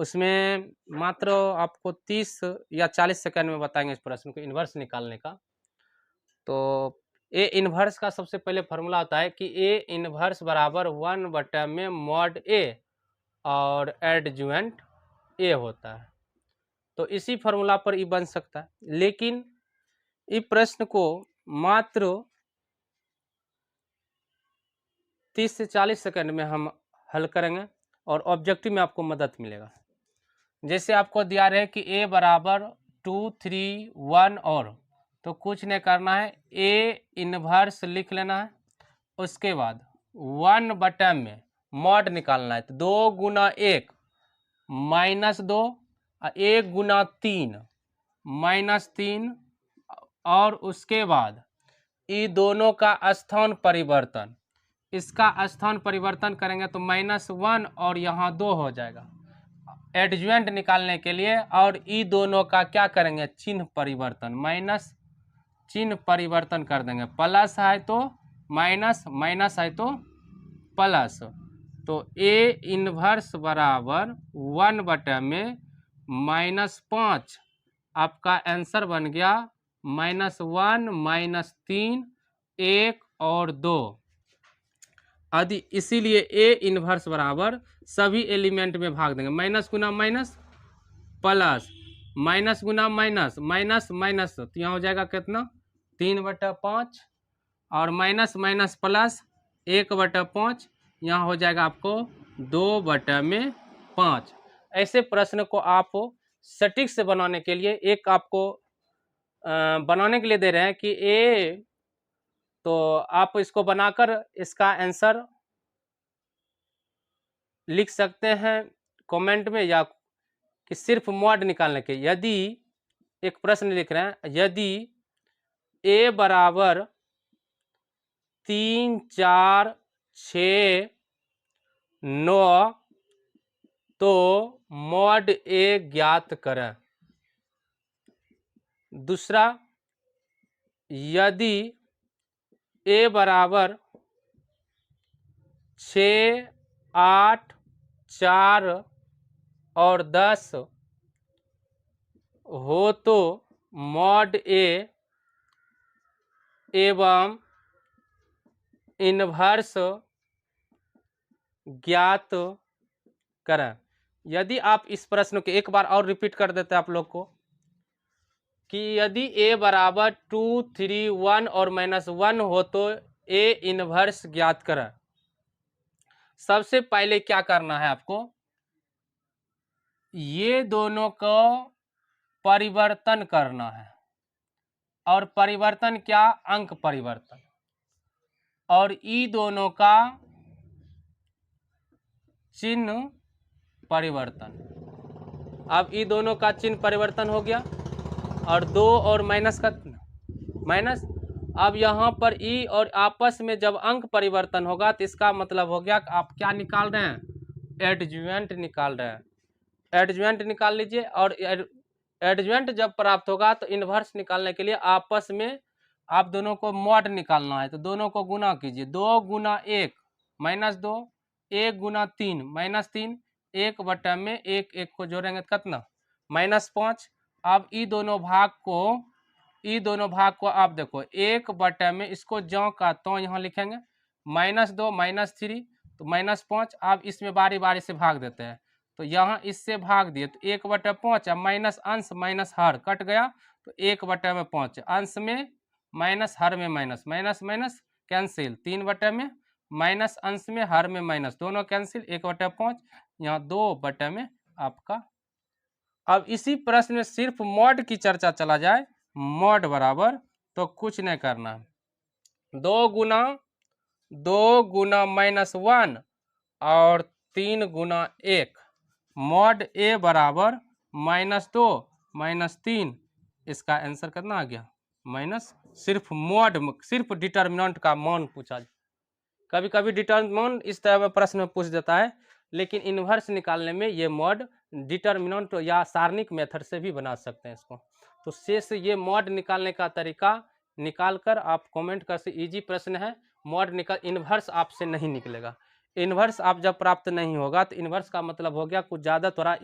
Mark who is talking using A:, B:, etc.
A: उसमें मात्र आपको 30 या 40 सेकंड में बताएंगे इस प्रश्न को इन्वर्स निकालने का। तो ए इन्वर्स का सबसे पहले फॉर्मूला होता है कि ए इन्वर्स बराबर 1 में मॉड ए और एडजुवेंट ए होता है। तो इसी फॉर्मूला पर ई बन सकता है, लेकिन इस प्रश्न को मात्र 30 से 40 सेकंड में हम हल करेंगे और ऑब्जेक्टिव में आपको मदद मिलेगा। जैसे आपको दिया रहे कि a बराबर 2, 3, 1 और, तो कुछ नहीं करना है, a इन्वर्स लिख लेना है। उसके बाद 1 में मॉड निकालना है, तो 2 गुना 1 -2 और 1 गुना 3 -3, और उसके बाद ये दोनों का स्थान परिवर्तन, इसका स्थान परिवर्तन करेंगे तो -1 और यहाँ 2 हो जाएगा एडजुवेंट निकालने के लिए। और ई दोनों का क्या करेंगे, चिन्ह परिवर्तन, माइनस चिन्ह परिवर्तन कर देंगे, प्लस है तो माइनस, माइनस है तो प्लस। तो ए इन्वर्स बराबर 1 में -5 आपका आंसर बन गया -1, -3, 1 और 2 आदि। इसीलिए ए इन्वर्स बराबर सभी एलिमेंट में भाग देंगे, माइनस गुना माइनस प्लस, माइनस गुना माइनस, माइनस माइनस, तो यहाँ हो जाएगा कितना 3/5, और माइनस माइनस प्लस 1/5, यहाँ हो जाएगा आपको 2/5। ऐसे प्रश्न को आप सटीक से बनाने के लिए एक आपको बनाने के लिए दे रहे हैं कि ए, तो आप इसको बनाकर इसका आंसर लिख सकते हैं कमेंट में, या कि सिर्फ मॉड निकालने के। यदि एक प्रश्न लिख रहे हैं, यदि ए बराबर 3, 4, 6, 9 तो मॉड ए ज्ञात करें। दूसरा, यदि ए बराबर 6, 8, 4 और 10 हो तो मॉड ए एवं इन्वर्स ज्ञात करें। यदि आप इस प्रश्न को एक बार और रिपीट कर देते हैं आप लोग को, कि यदि a बराबर 2, 3, 1 और -1 हो तो a इन्वर्स ज्ञात करें। सबसे पहले क्या करना है आपको, ये दोनों को परिवर्तन करना है, और परिवर्तन क्या, अंक परिवर्तन, और ई दोनों का चिन्ह परिवर्तन। अब ई दोनों का चिन्ह परिवर्तन हो गया, और 2 और माइनस का माइनस। अब यहाँ पर ई और आपस में जब अंक परिवर्तन होगा तो इसका मतलब हो गया कि आप क्या निकाल रहे हैं, एडजुवेंट निकाल रहे हैं। एडजुवेंट निकाल लीजिए, और एडजुवेंट जब प्राप्त होगा तो इन्वर्स निकालने के लिए आपस में आप दोनों को मॉड निकालना है, तो दोनों को गुना कीजिए, 2 गुना 1 -2, 1 गुना 3 -3, 1 में 1 1 को जोड़ेंगे तो कितना -5। अब ई दोनों भाग को आप देखो, 1 में इसको ज्यों का तो यहाँ लिखेंगे, -2 -3 तो -5। अब इसमें बारी बारी से भाग देते हैं, तो यहाँ इससे भाग दिए तो 1/5, अब माइनस अंश माइनस हर कट गया, तो 1/5 अंश में माइनस हर में माइनस, माइनस माइनस कैंसिल, 3 में माइनस अंश में हर में माइनस, दोनों कैंसिल, 1/5 यहाँ 2 में आपका। अब इसी प्रश्न में सिर्फ मॉड की चर्चा चला जाए, मॉड बराबर तो कुछ नहीं करना, 2 गुना -1 और 3 गुना 1, मॉड ए बराबर -2 -3, इसका आंसर कितना आ गया माइनस। सिर्फ मॉड, सिर्फ डिटर्मिनेंट का मान पूछा। कभी कभी डिटर्मिनेंट इस तरह में प्रश्न में पूछ देता है, लेकिन इन्वर्स निकालने में ये मॉड डिटर्मिनेंट या सारणिक मेथड से भी बना सकते हैं इसको। तो शेष ये मॉड निकालने का तरीका निकाल कर आप कमेंट कर से, इजी प्रश्न है, मॉड निकाल, इन्वर्स आपसे नहीं निकलेगा। इन्वर्स आप जब प्राप्त नहीं होगा तो इन्वर्स का मतलब हो गया कुछ ज़्यादा थोड़ा